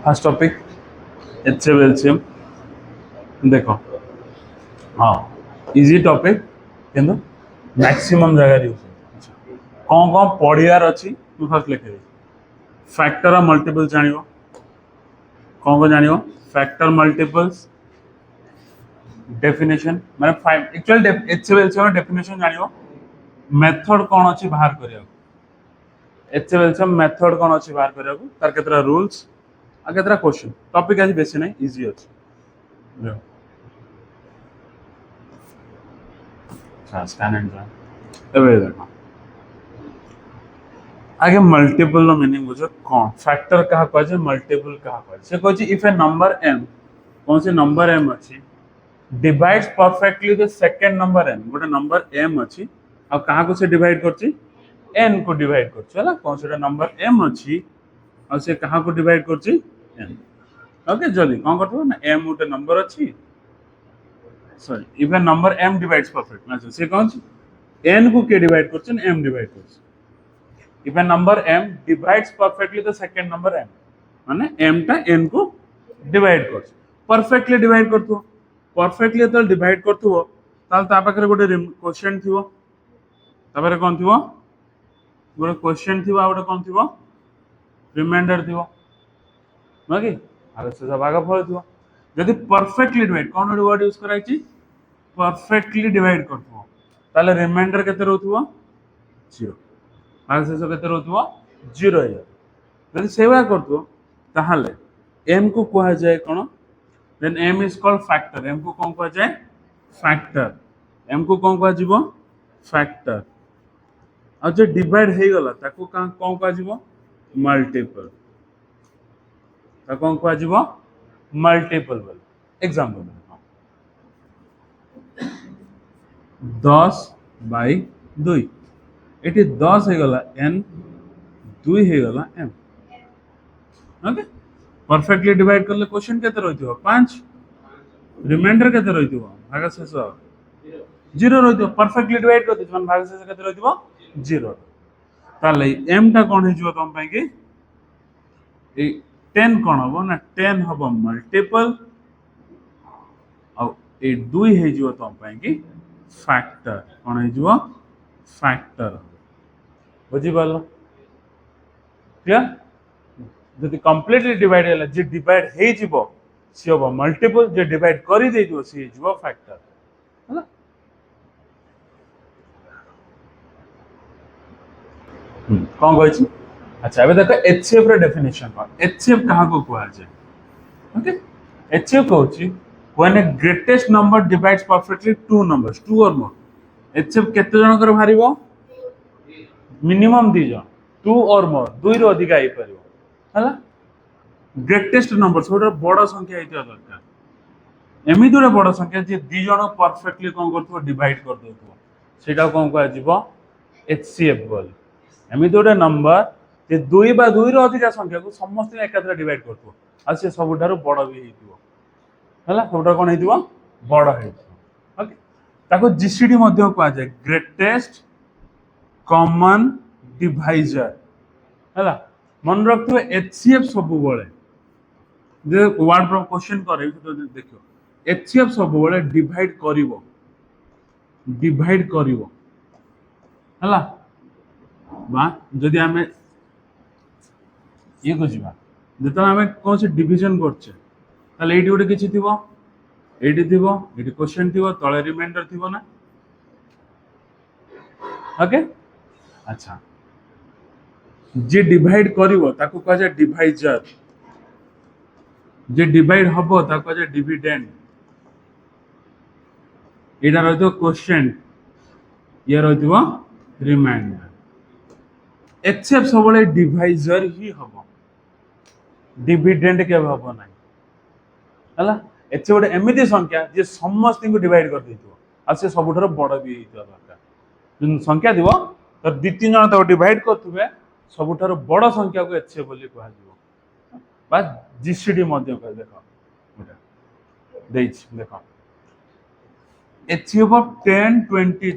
First topic HCF LCM देखो हाँ easy topic किंतु मैक्सिमम जगह यूज कौन कौन पढ़ियार अच्छी तू फर्स्ट लिखे फैक्टर ऑफ मल्टीपल जानियो कौन कौन जानियो फैक्टर मल्टीपल्स डेफिनेशन माने एक्चुअल एचसीएफ एलसीएम डेफिनेशन जानियो मेथड कौन अच्छी बाहर करिया एचसीएफ एलसीएम मेथड कौन अच्छी बाहर करिया तार केतरा रूल्स आ केतरा क्वेश्चन टॉपिक आज बेसी नहीं इजी अच्छी स्कैन एंड एबे देखो आगे मल्टीपल नो मीनिंग बुझो कौन फैक्टर कहा कहै छै मल्टीपल कहा कहै छै से कहै छै इफ ए नंबर m कौन से नंबर m अछि divides perfectly the second number n गोटे नंबर m अछि आ कहा को से डिवाइड करछि n को डिवाइड करछि हला कौन से नंबर m अछि आ से कहा को डिवाइड करछि n ओके जल्दी कौन करथो ना m गोटे नंबर अछि sorry if A number m divides perfectly अच्छा से कौन n को के डिवाइड करछि m डिवाइड करछि if a number m divides perfectly the second number m माने m टा n को डिवाइड कर परफेक्टली डिवाइड करथु परफेक्टली तो डिवाइड करथु ताल ता पाखरे गोटे क्वेश्चन थिवो तापर कोन थिवो गोटे क्वेश्चन थिवो आ गोटे कोन थिवो रिमाइंडर थिवो नकी आरो से भाग फल थिवो यदि परफेक्टली डिवाइड कोन वर्ड यूज कराई छी परफेक्टली डिवाइड करथु ताले रिमाइंडर केते रहथुवो 0 आगे से केते रहथुवो 0 यदि सेवा करथु ताहाले m को कहा जाए कोन then m is called factor m को कोन कहा जाए फैक्टर m को कोन कहा जीवो फैक्टर आ जे डिवाइड हे गला ताको कोन कहा जीवो मल्टीपल ता कोन कहा जीवो मल्टीपल बोल एग्जांपल 10/2 एटी 10 हे गला n 2 हे गला m ओके परफेक्टली डिवाइड करले क्वेश्चन केते रहितो 5 रिमाइंडर केते रहितो भाग शेष 0 रहितो परफेक्टली डिवाइड कर दिस मान भाग शेष केते रहितो 0 ताले m टा कोन हे जिवो तम पई कि ए 10 कोन हबो ना 10 हबो मल्टीपल आ ए 2 हे जिवो तम पई कि फैक्टर कोन हे जिवो फैक्टर बुझी पालो क्लियर जदि कंप्लीटली डिवाइड होला जे डिवाइड हे जिवो से हो मल्टीपल जे डिवाइड करि दे दियो से जिवो फैक्टर हला कोन कहै छी अच्छा एबे देखो एचसीएफ रे डेफिनेशन कोन एचसीएफ कहा को कहै छै ओके एचसीएफ कहै छी when a greatest number divides perfectly two numbers two or more HCF केते जन कर भारिबो मिनिमम 2 जन 2 और मोर 2 रो अधिक आइ परिबो हला ग्रेटेस्ट नंबर छोटा बड़ संख्या हेतिया दरकार एमि दुरे बड़ संख्या जे 2 जन परफेक्टली कोन करथो डिवाइड कर देथो सेटा कोन कहै जिवो एचसीएफ बोल एमि दुरे नंबर जे 2 बा 2 रो अधिक संख्या को समस्त एकाथरा डिवाइड करथो आ से सबुठारो बड़ भी हेतिबो हला सबुठा कोन हेतिबो बड़ हेतिबो ओके ताको जीसीडी मध्ये कहै जाय ग्रेटेस्ट कॉमन डिवाइजर हला मन रखथो एचसीएफ सब बळे जे वर्ड फ्रॉम क्वेश्चन करे तो देखियो एचसीएफ सब बळे डिवाइड करिवो हला बा जदि हमें ये को जीवा जतो हमें कोन से डिवीजन करछे ताले एटी गोटे किछि थिबो एटी क्वेश्चन थिबो तळे रिमाइंडर थिबो ना ओके अच्छा जे डिवाइड करिवो ताको कह जाय डिवाइजर जे डिवाइड हबो ताको कह जाय डिविडेंड एटा रहतो क्वेश्चन ये रहतो रिमाइंडर एक्सेप्ट सबले डिवाइजर ही हबो डिविडेंड के हबो नाही हला एचे गोटे एमिति संख्या जे समस्त को डिवाइड कर देतो आ से सबुठार बड़ भी हेतो दरकार जन संख्या दिबो तो 2-3 जन तो डिवाइड करथुबे सबुठार बड़ संख्या को एचसीएफ बोली कहा जीवो बा जीसीडी मध्ये कह देखो एटा देइछ देखो एचसीएफ ऑफ 10 20 30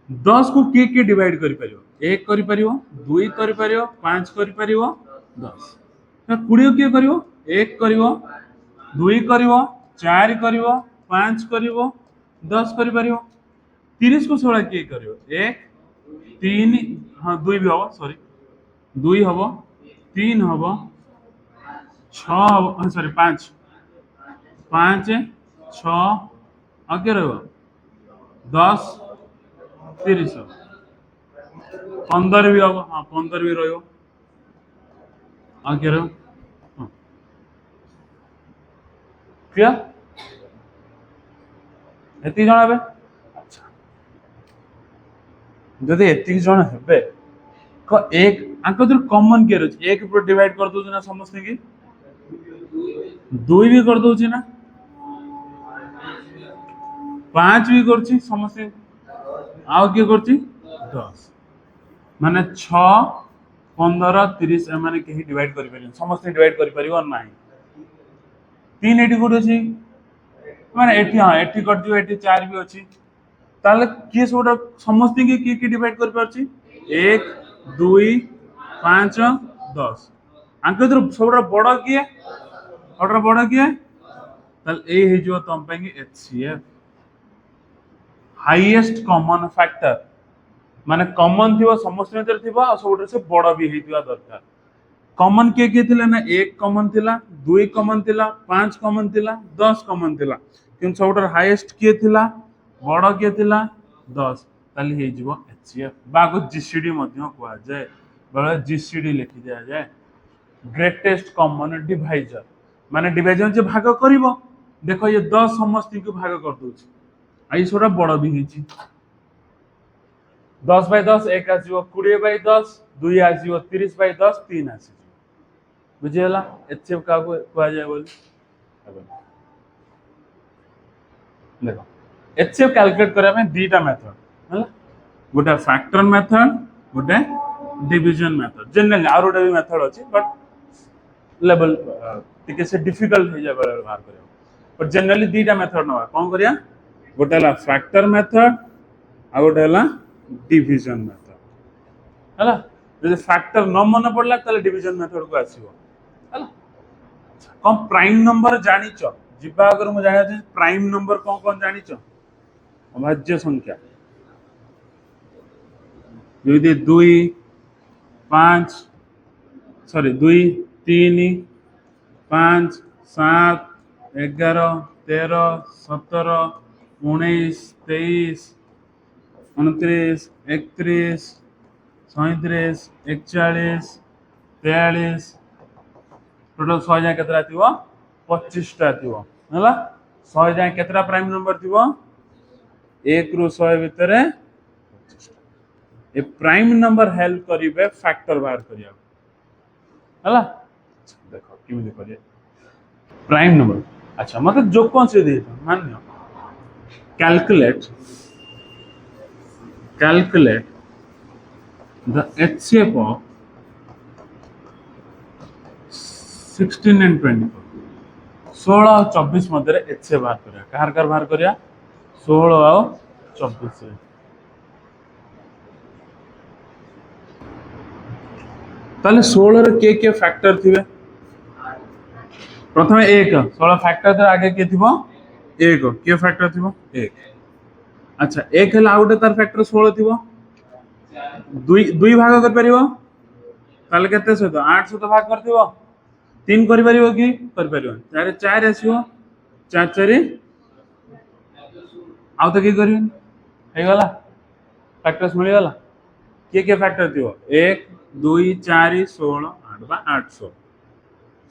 10 को के डिवाइड करि परियो 1 करि परियो 2 करि परियो 5 करि परियो 10 ना 20 के करियो एक करिवो, दुई करिवो, चार करिवो, पांच करिवो, 10 करि परिवो। 30 को 16 किए करिवो? एक, तीन, हाँ दुई भी हबो, सॉरी दुई हबो, तीन हबो, छ हबो, सॉरी पांच, पांच, छ, ଆଉ କିଏ ରହିବ? 10, 30 ହବ। 15 ବି ହବ, ହଁ 15 ବି ରହିବ। ଆଉ କିଏ ରହିବ? ହଁ କ୍ଲିୟର? ଏତିକି ଜଣ ହେବେ। ଆଚ୍ଛା, ଯଦି ଏତିକି ଜଣ ହେବେ ଏକ ଆଙ୍କ ଭିତରୁ କମନ କିଏ ଅଛି? ଏକ ଉପରେ ଡିଭାଇଡ କରିଦଉଛି ନା ସମସ୍ତେ କି? ଦୁଇ ବି କରିଦଉଛି ନା? ପାଞ୍ଚ ବି କରୁଛି ସମସ୍ତେ। ଆଉ କିଏ କରୁଛି? 10। ମାନେ 6, 15, 30 ଏମାନେ କେହି ଡିଭାଇଡ କରିପାରିବେନି, ସମସ୍ତେ ଡିଭାଇଡ କରିପାରିବ ନାହିଁ। 3 ଏଠି କୋଉଠି ଅଛି? ମାନେ ଏଠି, ହଁ ଏଠି କରିଯିବ, ଏଠି 4 ବି ଅଛି। ତାହେଲେ କିଏ ସବୁଟା ସମସ୍ତେ କିଏ କିଏ ଡିଭାଇଡ କରିପାରୁଛି? 1, 2, 5, 10। ଆଙ୍କ ଭିତରୁ ସବୁଠାରୁ ବଡ କିଏ? ସବୁଠାରୁ ବଡ କିଏ? ତାହେଲେ ଏଇ ହେଇଯିବ ତମ ପାଇଁ କି HCF, ହାଇଏଷ୍ଟ କମନ ଫ୍ୟାକ୍ଟର। ମାନେ କମନ ଥିବ, ସମସ୍ତ ଭିତରେ ଥିବ, ଆଉ ସବୁଠାରୁ ସେ ବଡ ବି ହେଇଥିବା ଦରକାର। कमन किए किए थिला ना? एक कमन थिला, दुई कमन थिला, 5 कमन थिला, 10 कमन थिला। किंतु सबटर हाईएस्ट किए थिला? बड़ किए थिला? 10। ताली हे जीवो HCF बागो जीसीडी मध्य कुआ जाए, बळे जीसीडी लिखि दिया जाए, ग्रेटेस्ट कॉमन डिवाइजर। माने डिवाइजर जे भाग करिवो, देखो ये 10 समस्त को भाग कर दोछि, आई सोरा बड़ भी हिची। 10 बाय 10 एक आसीबो, 20 बाय 10 2 आसीबो, 30 बाय 10 3 आसीबो। बुझीगला? HCF का कुआ जाए बोली देखो। HCF कैलकुलेट करबा में दीटा मेथड हला, गोटे फैक्टर मेथड, गोटे डिवीजन मेथड। जनरली आरो गोटे भी मेथड अछि, बट लेवल टिके से डिफिकल्ट हो जाए बाहर करिया। बट जनरली दीटा मेथड नवा कोन करिया? गोटे हला फैक्टर मेथड, आ गोटे हला डिवीजन मेथड हला। जदि फैक्टर न मन पड़ला ताले डिवीजन मेथड को आसीबो हला। कौन प्राइम नंबर जानिच? जिबा अगर मु जानिया छै प्राइम नंबर कौन जानिच? अभाज्य संख्या। यदि 2, 5, सॉरी 2, 3, 5, 7, 11, 13, 17, 19, 23, 29, 31, 37, 41, 43, टोटल 100 जाए केतरा थिबो? 25 टा थिबो हला। 100 जाए केतरा प्राइम नंबर थिबो? 1 रु 100 भितरे 25 टा। ए प्राइम नंबर हेल्प करिवे फैक्टर बाहर करिया हला। देखो किमिति करिया प्राइम नंबर। अच्छा मतलब जो कौन से दे मान लो calculate the HCF of 16 and 24। 16 और 24 मध्य HCF बाहर करिया। कार कार बाहर करिया? 16 और 24। ताले 16 रे के फैक्टर थिबे? प्रथम 1 16 फैक्टर तर आगे के थिबो? 1 के फैक्टर थिबो? 1। अच्छा 1 हला आउटे तार फैक्टर 16 थिबो। 2 भाग कर परिबो? ताले केते सहित? 8 सहित भाग करथिबो। 3 करि परिबो कि? कर परिबो। 4 4 आसीबो। 4 4 आउ तो की करियो? हे गला फैक्टर्स मिल गला। के फैक्टर थिबो? 1 2 4 16 8 बा 800।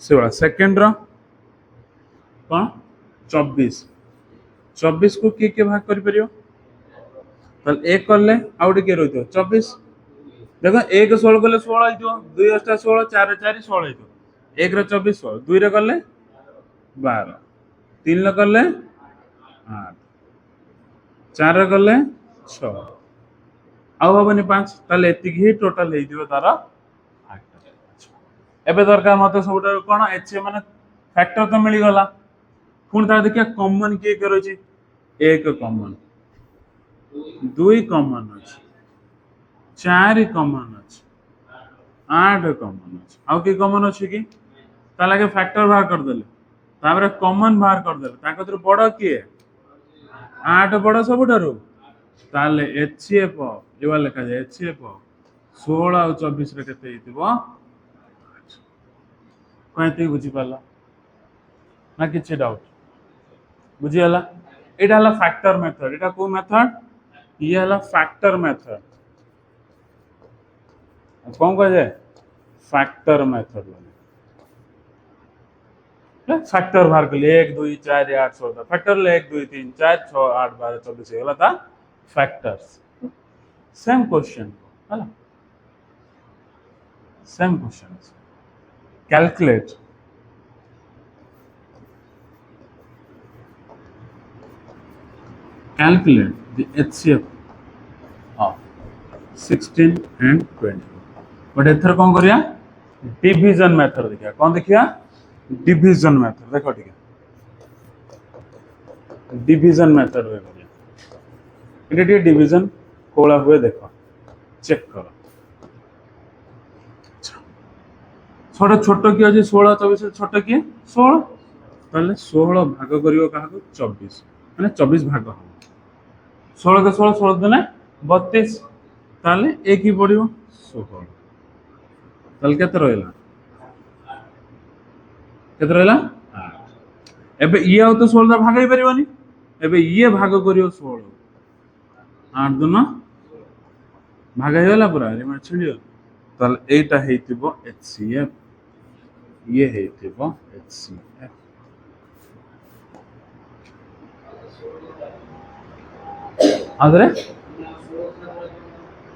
सेवा सेकंड रो कौन? 24। 24 को के भाग कर परियो? ताले 1 करले आउटे के रहितो 24। देखो 1 16 करले 16 आइतो, 2 8 16, 4 4 16 आइतो। 1 रे 24 16, 2 रे करले 12, 3 रे करले 8, 4 रे करले 6, आउ हबनी 5। ताले एतिक ही टोटल हे दियो तारा फैक्टर। एबे दरकार मते सबटा कोन HCF माने फैक्टर तो मिली गला। पुन ता देखिया कॉमन के रहछि? 1 कॉमन, 2 कॉमन अछि, 4 कॉमन अछि, 8 कॉमन अछि। आउ के कॉमन अछि कि? ताले आगे फैक्टर बाहर कर देले तापर कॉमन बाहर कर देले ताको तो बड़ किए 8 बड़ सबुठारु ताले एचसीएफ एवा लिखा जाए एचसीएफ 16 और 24 रे केते हितबो कोइते बुझी पाला ना किछि डाउट बुझी हला एटा हला फैक्टर मेथड एटा को मेथड ये हला फैक्टर मेथड कौन कह जाए फैक्टर मेथड फैक्टर बाहर कर लिए 1 2 4 8 16 फैक्टर ले 1 2 3 4 6 8 12 24 हे था फैक्टर्स सेम क्वेश्चन हला same question calculate the HCF of 16 and 20 but एथर कौन करिया डिवीजन मेथड देखिया कौन देखिया डिवीजन मेथड देखो ठीक है डिवीजन मेथड रे करिया इटे डिवीजन कोला हुए देखो चेक करो छोटा छोटो की अछि 16 24 छोटो की 16 ताले 16 भाग करियो काहा को 24 माने 24 भाग हो 16 के 16 16 दिने 32 ताले एक ही पड़ियो 16 ताले केते रहला एबे ये तो 16 भाग ही परिबनी एबे ये भाग करियो 16 8 दिन भाग हे होला पूरा रिमार्क छिडियो ताले एटा हेतिबो एचसीएफ ये हेतिबो एचसीएफ आदरे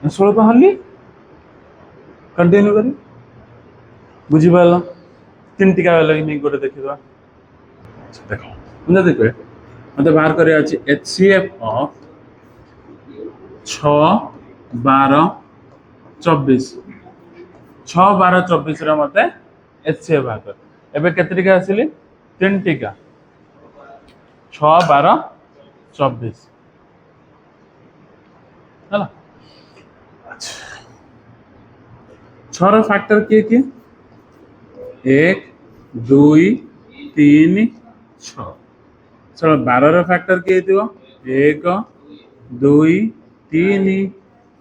16 तो हल्ली कंटिन्यू करी बुझी पाला तीन टिका लगी नहीं गोटे देखिबा देखो मुझे देखो मते बाहर करे अछि एचसीएफ ऑफ 6 12 24 6 12 24 रे मते एचसीएफ बाहर कर एबे केते टिका आसिली तीन टिका 6 12 24 हला अच्छा 6 रो फैक्टर के 1 2 3 6 चलो 12 रो फैक्टर के दियो 1 2 3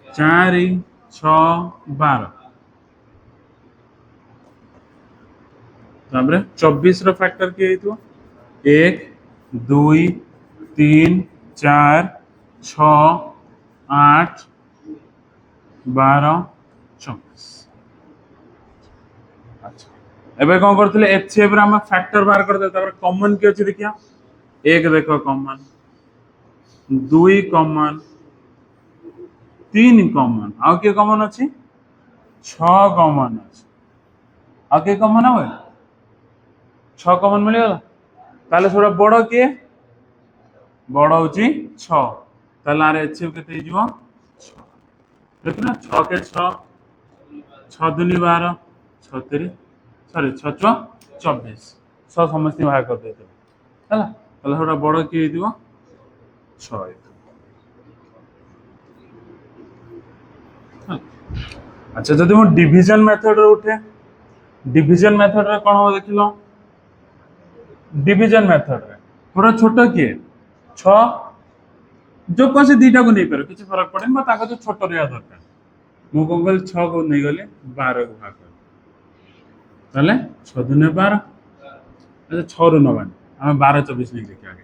4 6 12 ताबरे 24 रो फैक्टर के दियो 1 2 3 4 6 8 12 24 अच्छा एबे कौन करथिले एचसीएफ रे हम फैक्टर बाहर कर दे तापर कॉमन के अछि देखिया एक देखो कॉमन 2 कॉमन 3 कॉमन आ के कॉमन अछि 6 कॉमन अछि आ के कॉमन होय 6 कॉमन मिल गेला ताले थोड़ा बड़ के बड़ होची 6 ताले आर एचसीएफ केते हिजो 6 देखना 6 के 6 6 दुनी 12 6 3 सॉरी 6 24 6 समस्त बाहर कर देते हला ताले थोड़ा बड़ के हिजो 6 अच्छा जदि हम डिवीजन मेथड रे उठे डिवीजन मेथड रे कोन हो देखिलो डिवीजन मेथड रे थोड़ा छोटो किए 6 जो कौन से दीटा को नहीं पारे किसी फर्क पड़े ना ताको तो छोटो रिया दरकार मु कोन गल 6 को नहीं गले 12 को भाग कर ताले 6 दुने 12 अच्छा 6 रो नबानी हम 12 24 नहीं देखि आगे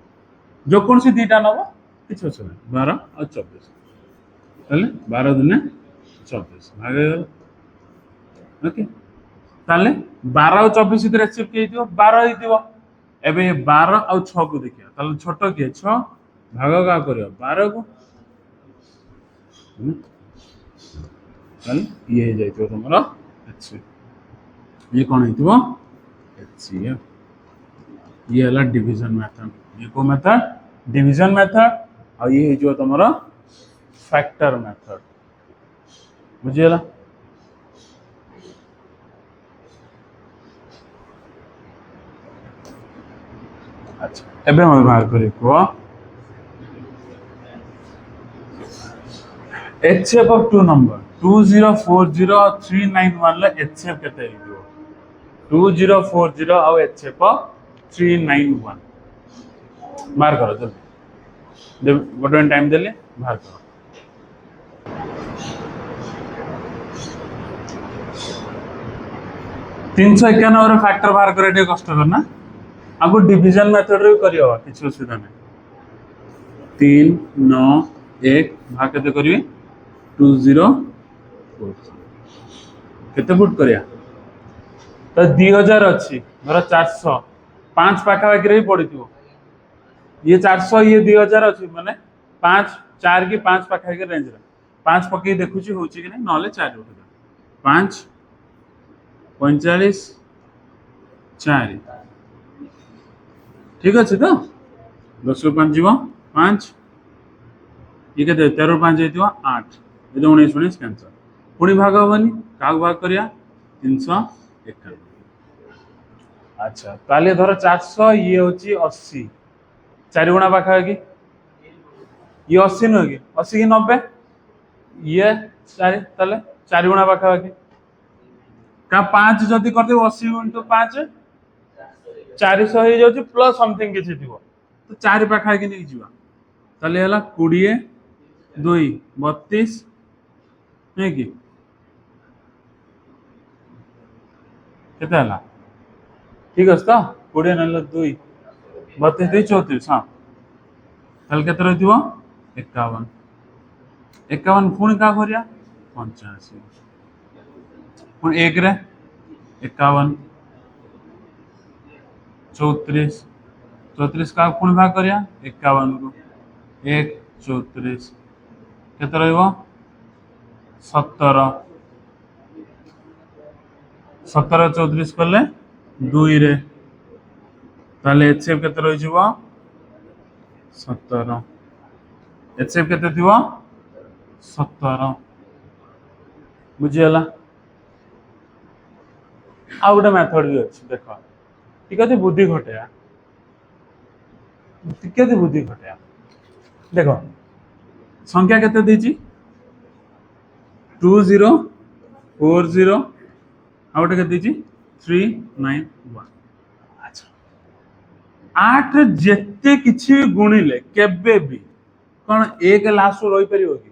जो कौन से दीटा नबो किछ होछ 12 और 24 ताले 12 दुने 24 भाग गल ओके ताले 12 और 24 इधर एक्सेप्ट के दियो 12 ही दियो एबे 12 और 6 को देखिया ताले छोटो के 6 भाग का करियो 12 को ताले ये हे जाइतो तमरा अच्छा ये कौन हेतिबो एचसीएफ ये हला डिवीजन मेथड ये को मेथड डिवीजन मेथड और ये जो तमरा फैक्टर मेथड बुझियला अच्छा एबे हम बाहर करी को HCF of two number 2040 और 391 ला HCF केते हिजो 2040 ଆଉ HF 391 बाहर करो जल्दी गोटे टाइम देले बाहर करो 391 फैक्टर बाहर करे टे कष्ट करना आपको डिवीजन मेथड रे करियो किछ असुविधा नहीं 391 भाग केते करिवे 2040 केते फुट करिया तो 2000 अच्छी धर 400 5 पाखापाखि भी पड़ो ये 400 ये 2000 अच्छी माने 5 4 की 5 पाखापाखि रेंज रे 5 पकई देखुची होची कि नहीं नले 4 उठा 5 45 4 ठीक अच्छे तो 10 ରୁ 5 जीव 5 ये के 13 ରୁ 5 जेतिवा 8 ये 19 19 कैंसर पुणी भाग हबनी का भाग करिया 351 अच्छा ताले धर 400 ये होची 80 4 गुणा पाखा कि ये 80 नुह कि 80 की 90 ये 4 ताले 4 गुणा पाखा कि का 5 जदी कर दे 80 * 5 400 हो जाउची प्लस समथिंग किछि दिबो तो 4 पाखा कि नै जिवा ताले हला 20 2 32 नै कि केते हला ठीक है तो 20 नल 2 32 2 34 हाँ ताले केते रहथिबो 51 51 पुणी का करिया 85 पुणी 1 रे 51 34 34 का पुणी भाग करिया 51 को 1 34 केते रहइबो 17 17 34 करले 2 रे ताले एचएफ केते रहि जिवो 17 एचएफ केते दिवो 17 बुझियला आ गोटे मेथड भी अछि देखो ठीक है बुद्धि घटया ठीक है बुद्धि घटया देखो संख्या केते देछि 2040 आ गोटे केते देछि 391 अच्छा 8 जेते किछि गुणिले केबे भी कोन एक लास्ट रही परियो कि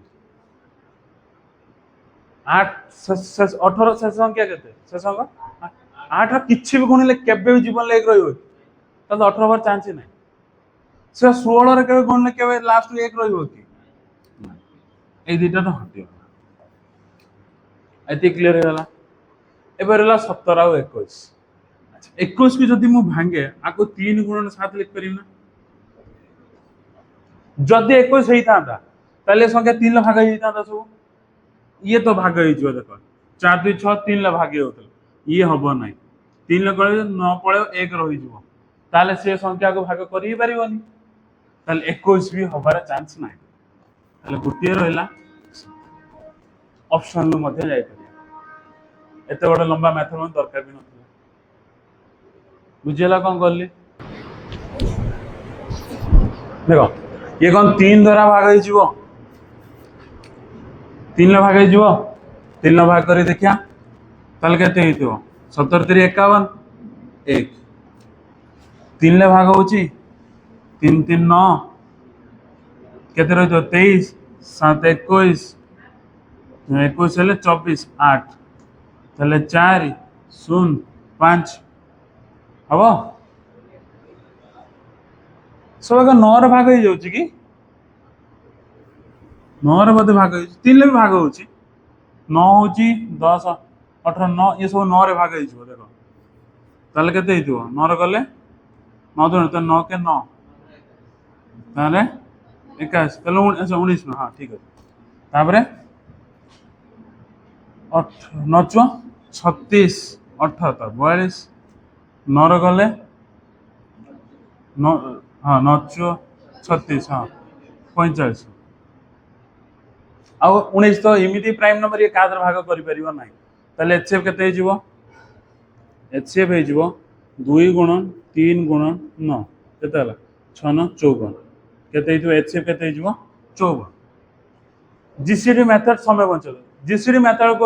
8 18 से संख्या केते से संख्या 8 रा किछि भी गुणिले केबे भी जीवन ले एक रहियो त 18 बार चांस नहीं से 16 रे केबे गुणिले केबे लास्ट एक रहियो कि ए दिटा तो हटियो एति क्लियर होला एबे रहला 17 आ 21 अच्छा 21 की जदी मु भांगे आको 3 गुणन 7 लिख परिम ना जदी 21 हेई थांदा ताले संख्या 3 ला भाग हेई थांदा सब ये तो भाग हेई जो देखो 4 2 6 3 ला भागे होतल ये हबो नाही 3 ला गळे न पळे 1 रहि जिवो ताले से संख्या को भाग करि परिबोनी ताले 21 भी हबार चांस नाही ताले गुटिए रहला ऑप्शन नु मध्ये जाय परिया एते बड़ लंबा मेथड मन दरकार भी नथला बुझेला कोन करली देखो ये कौन 3 द्वारा भाग हो जीवो 3 ला भाग हो जीवो 3 ला भाग करी देखिया ताल केते हेतिबो 17 3 51 1 3 ला भाग होची 3 3 9 केते रहतो 23 7 21 21 हेले 24 8 ताले 4 0 5 हबो सब का 9 रे भाग हो जाउची कि 9 रे बदे भाग हो 3 ले भी भाग होची 9 होची 10 18 9 ये सब 9 रे भाग हो जिवो देखो ताले केते हितिबो 9 रे गले 9 तो 9 के 9 ताले 21 ताले 19 में हां ठीक है तापरे 8 9 36 78 42 9 रे गले 9 हाँ 9 36 हाँ 45 आ 19 तो इमिति प्राइम नंबर ये कादर भाग करि परिबो नाही ताले एचएफ केते हिजिवो एचएफ हिजिवो 2 गुणन 3 गुणन 9 केते हला 6 9 54 केते हिजिवो एचएफ केते हिजिवो 54 जीसीडी मेथड समय बंचल जीसीडी मेथड को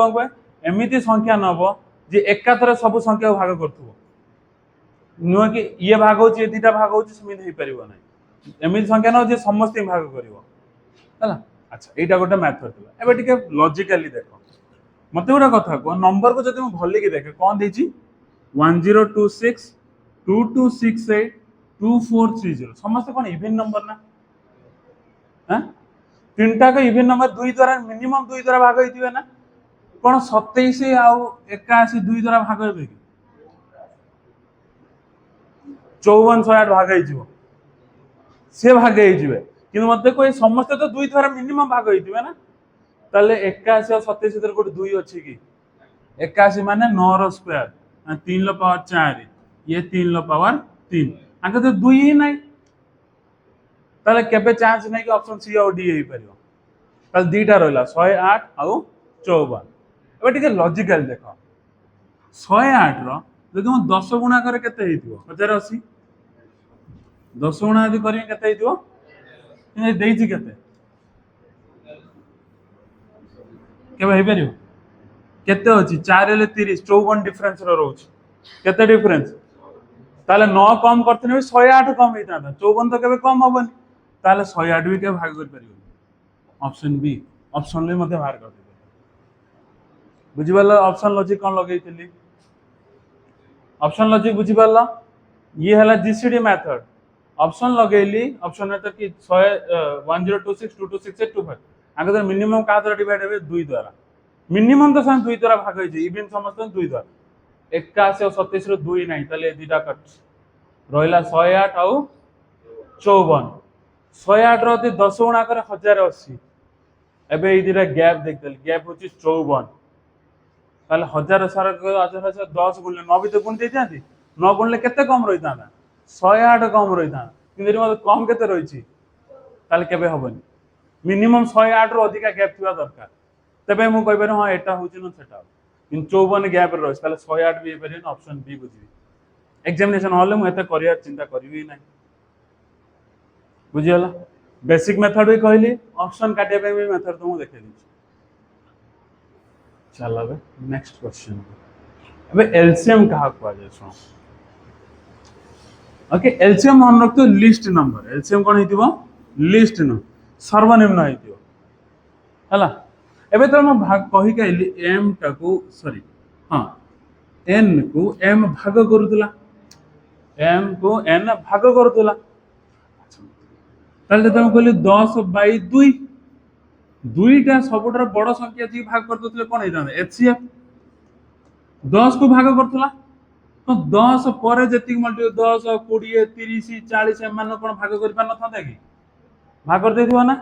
एमिति संख्या नबो जे एकाथरे सब संख्या भाग करथुबो नुह कि ये भाग होची दुटा भाग होची समिति हे परिबो नै एमिति संख्या न जे समस्त भाग करिवो हला अच्छा एटा गोटे मेथड थिला एबे टिके लॉजिकली देखो मते गोटे कथा को नंबर को जदि म भल्ली कि देखे कोन देची 1026 2268 2430 समस्त कोन इवन नंबर ना हां तीनटा को इवन नंबर दुई द्वारा मिनिमम दुई द्वारा भाग होइतिबे ना कोन 27 आ 81 दुई द्वारा भाग हेबे कि 54 108 भाग हेजिवो से भाग हेजिबे किंतु मते कोई समस्त तो दुई द्वारा मिनिमम भाग होइतिबे ना ताले 81 और 27 भीतर कोटे दुई अछि कि 81 माने 9 रो स्क्वायर 3 लो पावर 4 ये 3 लो पावर 3 आके तो दुई ही नहीं ताले केबे चांस नहीं कि ऑप्शन सी और डी हेई परियो ताले दीटा रहला 108 आउ 54 एबे टिके लॉजिकल देखो 108 रो जदि हम 10 गुणा करे केते हेइतिबो 1080 10 गुणा यदि करिए केते हेइतिबो ए देइछि केते केबे हे परियो केते अछि 4 ले 30 54 डिफरेंस रो रहउछि केते डिफरेंस ताले 9 कम करथने 108 कम हेइता 54 तो केबे कम होबनी ताले 108 भी के भाग कर परियो ऑप्शन बी ऑप्शन ले मते बाहर कर दे बुझि वाला ऑप्शन लॉजिक कोन लगैतिली ऑप्शन लॉजिक बुझि वाला ये हला जीसीडी मेथड ऑप्शन लगैली ऑप्शन में तो कि 1026 2268 25 आगे तो मिनिमम का द्वारा डिवाइड हेबे 2 द्वारा मिनिमम तो सन 2 द्वारा भाग होई जे इवन समस्त 2 द्वारा 81 और 27 रो 2 नहीं तले दीटा कट रहला 108 आउ 54 108 रो 10 गुणा करे 1080 एबे ई दीटा गैप देख देल गैप होची 54 ताले 1000 सारा 10 गुणले 9 भी तो गुण दे जाती 9 गुणले केते कम रहिता 108 कम रहिता किंतु मते कम केते रहिची ताले केबे होबनी मिनिमम 108 रो अधिका गैप थिबा दरकार तबे मु कहि पारे हां एटा होची न सेटा इन 54 गैप रहस ताले 108 भी हेबे ऑप्शन बी बुझी एग्जामिनेशन हॉल में एते करियर चिंता करबी नै बुझियला बेसिक मेथड भी कहली ऑप्शन काटे पे भी मेथड तो देखे दी चल अब नेक्स्ट क्वेश्चन अब एलसीएम कहा को जाय सो ओके एलसीएम मन रखतो लिस्ट नंबर एलसीएम कोन हितिबो लिस्ट न सर्वनिम्न हितिबो हला एबे तो हम भाग कहि कहली m टाकू सॉरी हां n को m भाग करतला m को n भाग करतला ताले तुम कहली 10 बाई 2 दुईटा सबुठार बड़ संख्या जी भाग करतले कोन हेता एचसीएफ 10 को भाग करतला तो 10 पर जति मल्टी 10 20 30 40 एमान कोन भाग करि पान था कि भाग कर देथिबो ना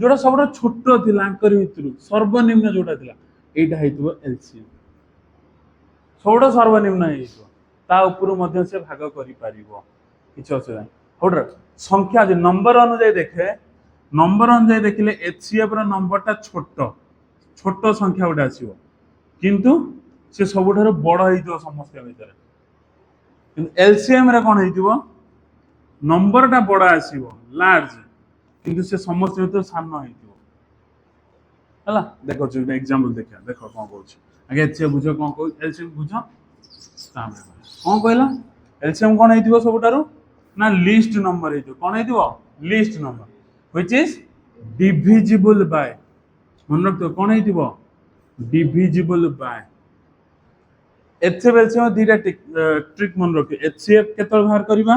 जोड़ा सबटा छोटो थिला अंकर भितरु सर्वनिम्न जोड़ा थिला एटा हेतबो एलसीएम सबटा सर्वनिम्न हेइतो ता ऊपर मध्ये से भाग करि पारिबो किछ असुविधा होडर संख्या जे नंबर अनुसार देखे नंबर अनुसार देखिले एचसीएफ रो नंबरटा छोटो संख्या उडा आसीबो किंतु से सबठार बड़ हेइतो समस्त भीतर किंतु एलसीएम रे कोन हेइतिबो नंबरटा बड़ आसीबो लार्ज किंतु से समस्त भीतर सान हेइतिबो हला देखो जो एग्जांपल देखा देखो कोन कहूछ आगे एचसीएफ बुझो कोन कहू एलसीएम बुझो तामे कोन कहला एलसीएम कोन हेइतिबो सबठार ना लिस्ट नंबर हेइतो कोन हेइतिबो list number which is divisible by मन रखतो कोन हेइतिबो divisible by एचसीएफ एलसीएम दीटा ट्रिक मन रखियो एचसीएफ केतल बाहर करबा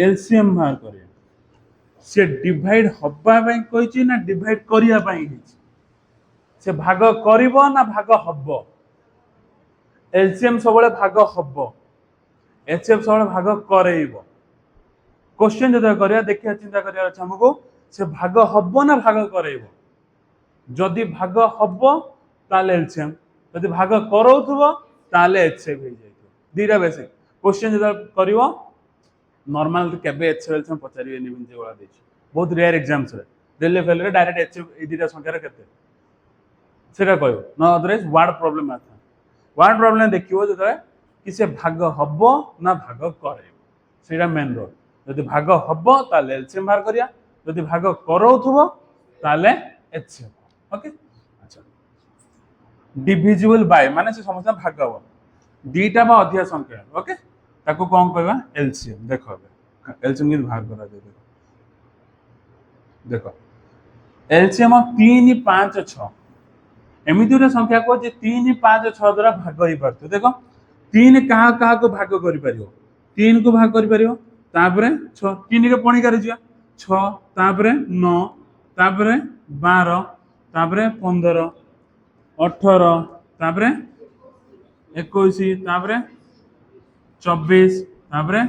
एलसीएम बाहर करिया से डिवाइड हबा पई कहिछि ना डिवाइड करिया पई हिछि से भाग करिवो ना भाग हबो एलसीएम सबले भाग हबो एचसीएफ सबले भाग करैबो क्वेश्चन जदा करिया देखिया चिंता करिया अछि हमको से भाग हबो ना भाग करैबो जदि भाग हबो ताले एलसीएम जदि भाग करौथबो ताले एचसीएफ हे जाइतो दीटा बेसिक क्वेश्चन जदा करिवो नॉर्मल केबे एचसीएफ एलसीएम पचारिबे निबिन जे वाला देछि बहुत रेयर एग्जाम्स रे देले फेल रे डायरेक्ट एचसीएफ ए दीटा संख्या रे केते सेटा कहयो नो अदरवाइज वर्ड प्रॉब्लम आता वर्ड प्रॉब्लम देखिवो जदा कि से भाग हबो ना भाग करैबो सेटा मेन रोल जदि भाग हबो ताले एलसीएम बाहर करिया जदि भाग करौथबो ताले एचसीएफ ओके अच्छा डिविजिबल बाय माने से समस्त भाग हबो दीटा बा अधिक संख्या ओके ताको कौन कहवा एलसीएम देखो एलसीएम किंतु बाहर करा दे देखो एलसीएम 3 5 6 एमिति गोटे संख्या को जे 3 5 6 द्वारा भाग हो पारतो देखो 3 कहा कहा को भाग करि परियो 3 को भाग करि परियो तापरे 6 3 के पणी करि जिया 6 तापरे 9 तापरे 12 तापरे 15 18 तापरे 21 तापरे 24 तापरे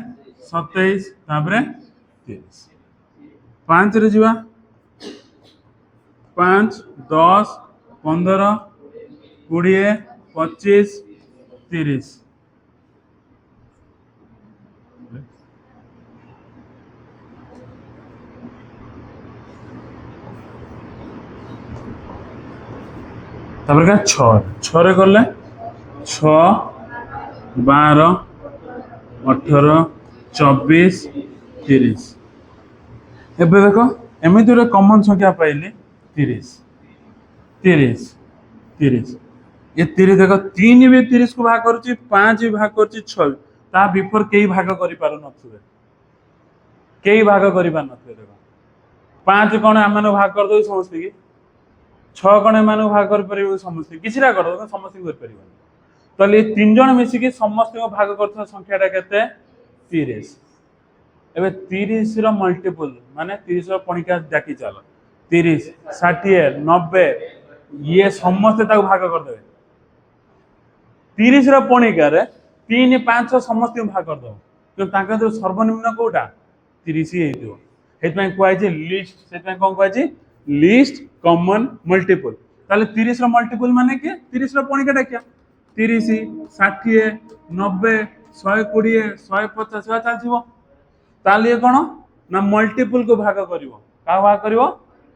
27 तापरे 30 5 रे जिवा 5 10 15 20 25 30 तापर का 6 रे करले 6 12 18 24 30 एबे देखो एमिति रे कॉमन संख्या पाइले 30 30 30 ये 30 देखो 3 भी 30 को भाग करूची 5 भी भाग करूची 6 ता बिफोर केही भाग करि पारो नथुबे केही भाग करि पार नथुबे देखो 5 कोन आमानो भाग कर दो समस्त की 6 कोन आमानो भाग कर परिबो समस्त किछरा कर दो समस्त कर परिबो तले ये 3 जण मिसी के समस्त को भाग करथो संख्याटा केते 30 एबे 30 रो मल्टीपल माने 30 रो पणिका देखि चलो 30 60 90 ये समस्त ताको भाग कर देबे 30 रो पणिका रे 3 5 समस्त को भाग कर दो तो ताका तो सर्वनिम्न कोटा 30 ही हेतियो हेतमै कोइ जे लिस्ट सेतमै कोन कोइ जे लिस्ट कॉमन मल्टीपल ताले 30 रो मल्टीपल माने के 30 रो पणिकाटा क्या 30 60 90 120 150 चल जीवो ताले कोन ना मल्टीपल को भाग करिवो का भाग करिवो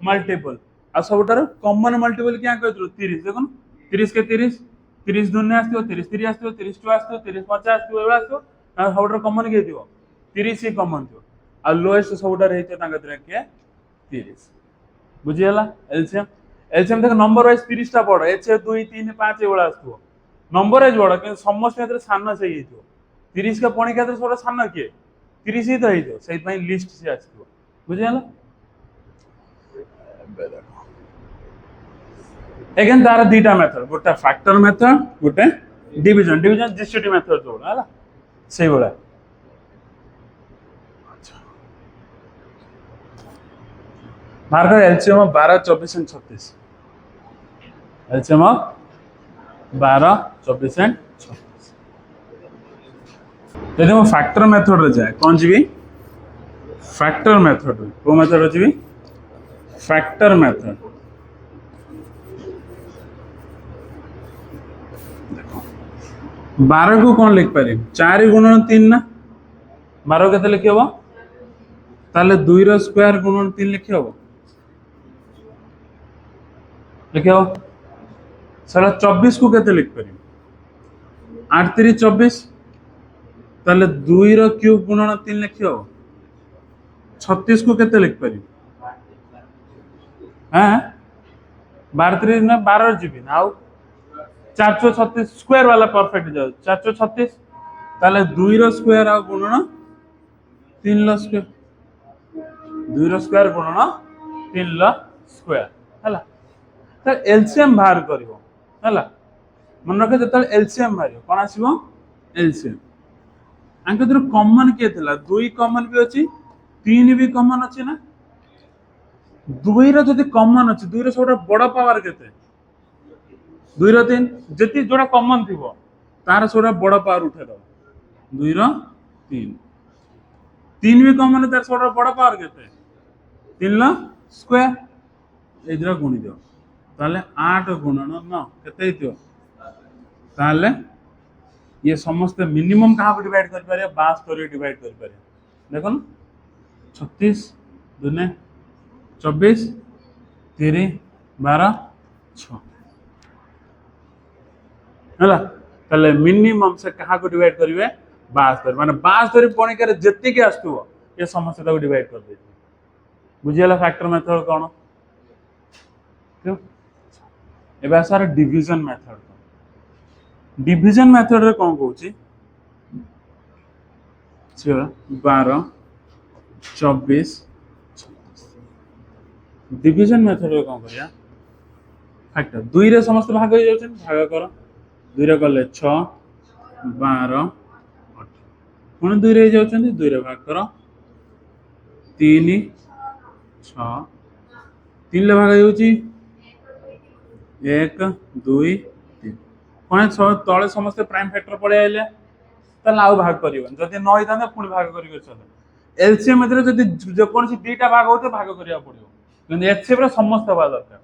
मल्टीपल आ सबटार कॉमन मल्टीपल क्या कहतरो 30 देखो 30 के 30 30 दुने आस्तियो 30 3 आस्तियो 30 2 आस्तियो 30 5 आस्तियो एबा आस्तियो आ सबटार कॉमन के दियो 30 ही कॉमन दियो आ लोएस्ट सबटार हेते तांगा दरे के 30 बुझियला एलसीएम देखो नंबर वाइज 30 टा बड़ एच 2 3 5 एबा आस्तियो नंबर वाइज बड़ कि समस्त में सान से हेतियो 30 का पणिका तो सबटा सान के 30 ही तो हेतियो सेहि पई लिस्ट से आस्तियो बुझियला अगेन तार दीटा मेथड गोटे फैक्टर मेथड गोटे डिवीजन डिवीजन जीसीटी मेथड जोड़ा है से बोला mark LCM 12 24 and 36 LCM 12 24 and 36 यदि मैं फैक्टर मेथड रे जाए कौन जी फैक्टर मेथड को मेथड जी फैक्टर मेथड 12 को कौन लिख पारे 4 गुणन 3 ना 12 केते लिखि हबो ताले 2 रो स्क्वायर गुणन 3 लिखि हबो साला 24 को केते लिख पारे 8 3 24 ताले 2 रो क्यूब गुणन 3 लिखि हबो 36 को केते लिख पारे हां 12 3 ना 12 जीबी ना 436 स्क्वायर वाला परफेक्ट जाओ 436 ताले 2 रो स्क्वायर आ गुणन 3 लो स्क्वायर 2 रो स्क्वायर गुणन 3 लो स्क्वायर हला त एलसीएम बाहर करिवो हला मन रखे जतल एलसीएम बाहर कोन आसीबो एलसीएम आंके दर कॉमन के थला 2 कॉमन भी अछि 3 भी कॉमन अछि ना 2 रो जदी कॉमन अछि 2 रो सबटा बड़ पावर केते 2 रो 3 जति जोड़ा कॉमन थिबो तार सोडा बड़ पावर उठे दो 2 रो 3 3 भी कॉमन तार सोडा बड़ पावर केते 3 लो स्क्वायर एदरा गुणी दियो ताले 8 गुणन 9 केते हितियो ताले ये समस्त मिनिमम कहां पर डिवाइड कर पारे 72 डिवाइड कर पारे देखो 36 दुने 24 3 12 6 हला ताले मिनिमम से कहां को डिवाइड करिवे 72 माने 72 पणिका रे जति के आस्तुओ ये समस्त को डिवाइड कर दे बुझियला फैक्टर मेथड कोन क्यों एबा सारा डिवीजन मेथड डिवीजन मेथड रे कौन कहूँ 12 24 डिवीजन मेथड रे कौन करिया फैक्टर 2 रे समस्त भाग हो जाउछन भाग कर 2 रे कले 6 12 8 पुणी 2 रे जाउछन 2 रे भाग कर 3 6 3 रे भाग होउची 1 2 3 पुणी तले समस्त प्राइम फैक्टर पड़े आइले ताले आउ भाग करिवन जदि न होइताने पुणी भाग करिवे चले एलसीएम मेथड जदि जे कोनसी दीटा भाग होते भाग करिया पड़ियो কিন্তু एचसीएफ रे समस्त हवा दरकार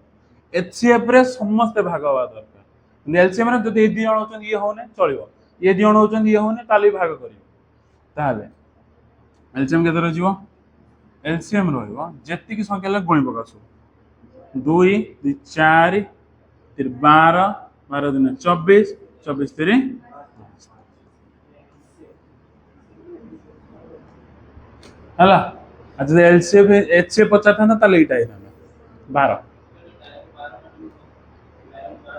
एचसीएफ रे समस्त भाग हवा दरकार কিন্তু एलसीएम रे जदि ए दी जण होचन ये होने चलिबो ये दी जण होचन ये होने ताली भाग करियो ताले एलसीएम केते रहिबो एलसीएम रहइबो जेति की संख्या ले गुणी प्रकाश 2 2 4 3 12 12 दिन 24 24 3 हला अच्छा एलसीएफ एचसीएफ पचार था ताले इटा ही था 12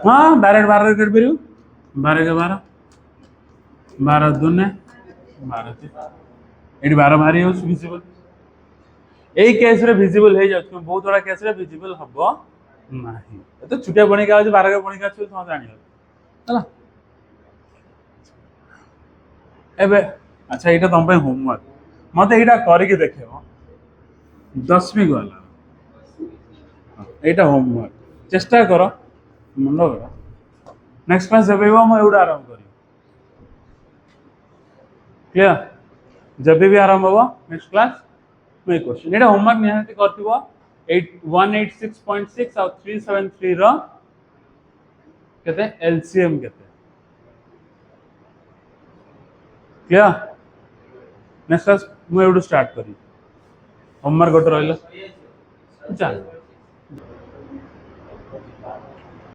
हाँ डायरेक्ट 12 कर परियो 12 के 12 12 दुने 12 एटी 12 भारी हो विजिबल एई केस रे विजिबल हे जात बहुत बड़ा केस रे विजिबल हबो नाही तो छुटिया बणी का 12 के बणी का छु तो जानि हला एबे अच्छा एटा तुम पे होमवर्क मते एटा करिके देखियो 10वीं गला एटा होमवर्क चेष्टा करो मन लगा नेक्स्ट क्लास जब मैं एवढा आरंभ करी क्लियर जब भी आरंभ होगा नेक्स्ट क्लास में क्वेश्चन एटा होमवर्क निहाती करथिबो 186.6 और 373 रो केते एलसीएम केते क्लियर नेक्स्ट क्लास मैं एवढा स्टार्ट करी होमवर्क गोटे रहिला चल